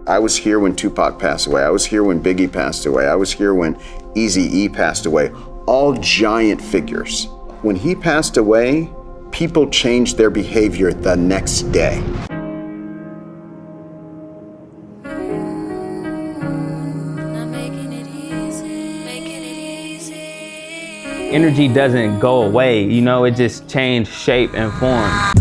I was here when Tupac passed away. I was here when Biggie passed away. I was here when Eazy-E passed away. All giant figures. When he passed away, people changed their behavior the next day. Energy doesn't go away, you know, it just changed shape and form.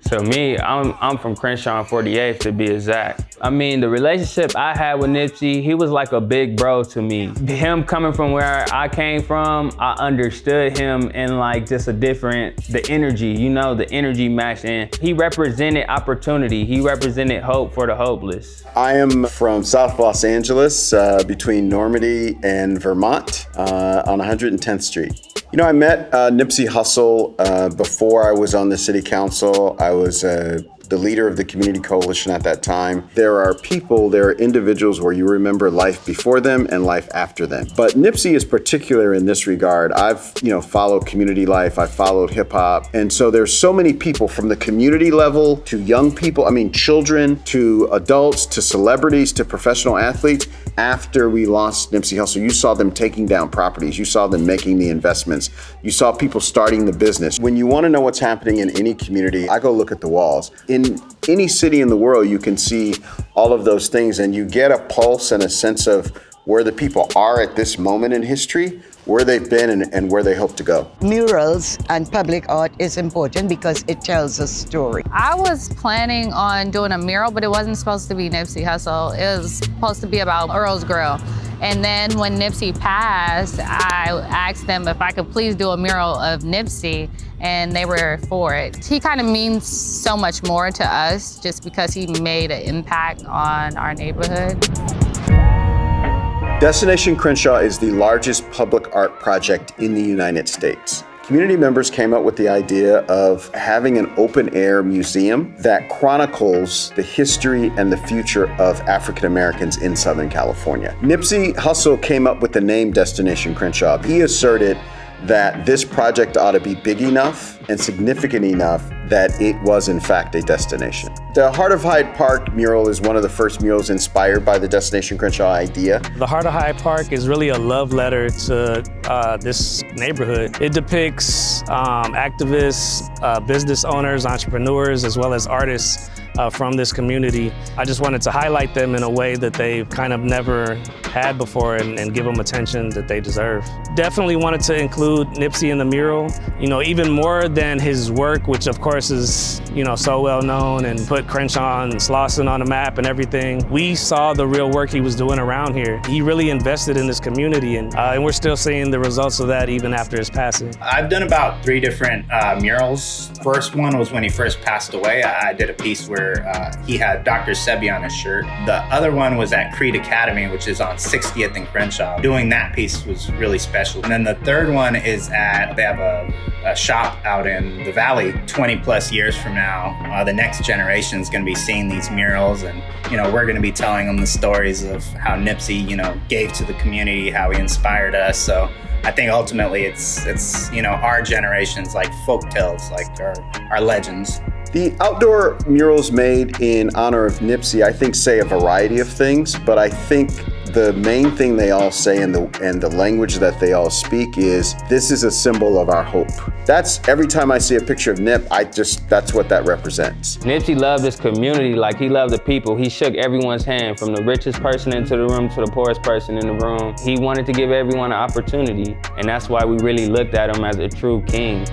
So me, I'm from Crenshaw and 48th to be exact. I mean, the relationship I had with Nipsey, he was like a big bro to me. Him coming from where I came from, I understood him in like just the energy, you know, the energy match. And he represented opportunity. He represented hope for the hopeless. I am from South Los Angeles, between Normandy and Vermont, on 110th Street. You know, I met Nipsey Hussle before I was on the city council. I was the leader of the community coalition at that time. There are individuals where you remember life before them and life after them. But Nipsey is particular in this regard. I've, followed community life, I've followed hip hop. And so there's so many people from the community level to young people, children, to adults, to celebrities, to professional athletes. After we lost Nipsey Hussle, you saw them taking down properties. You saw them making the investments. You saw people starting the business. When you want to know what's happening in any community, I go look at the walls. In any city in the world, you can see all of those things and you get a pulse and a sense of where the people are at this moment in history, where they've been and where they hope to go. Murals and public art is important because it tells a story. I was planning on doing a mural, but it wasn't supposed to be Nipsey Hussle. It was supposed to be about Earl's Grill. And then when Nipsey passed, I asked them if I could please do a mural of Nipsey, and they were for it. He kind of means so much more to us just because he made an impact on our neighborhood. Destination Crenshaw is the largest public art project in the United States. Community members came up with the idea of having an open-air museum that chronicles the history and the future of African Americans in Southern California. Nipsey Hussle came up with the name Destination Crenshaw. He asserted that this project ought to be big enough and significant enough that it was in fact a destination. The Heart of Hyde Park mural is one of the first murals inspired by the Destination Crenshaw idea. The Heart of Hyde Park is really a love letter to this neighborhood. It depicts activists, business owners, entrepreneurs, as well as artists from this community. I just wanted to highlight them in a way that they've kind of never had before and give them attention that they deserve. Definitely wanted to include Nipsey in the mural, even more than his work, which of course is, so well known and put Crenshaw and Slauson on the map and everything. We saw the real work he was doing around here. He really invested in this community and we're still seeing the results of that even after his passing. I've done about 3 different murals. First one was when he first passed away. I did a piece where he had Dr. Sebi on his shirt. The other one was at Creed Academy, which is on 60th and Crenshaw. Doing that piece was really special. And then the third one is they have a shop out in the Valley. 20 plus years from now, the next generation is going to be seeing these murals and, we're going to be telling them the stories of how Nipsey, gave to the community, how he inspired us. So I think ultimately it's our generation's like folk tales, like our legends. The outdoor murals made in honor of Nipsey, I think, say a variety of things, but I think the main thing they all say and the language that they all speak is, this is a symbol of our hope. That's every time I see a picture of Nip, that's what that represents. Nipsey loved his community like he loved the people. He shook everyone's hand, from the richest person into the room to the poorest person in the room. He wanted to give everyone an opportunity, and that's why we really looked at him as a true king.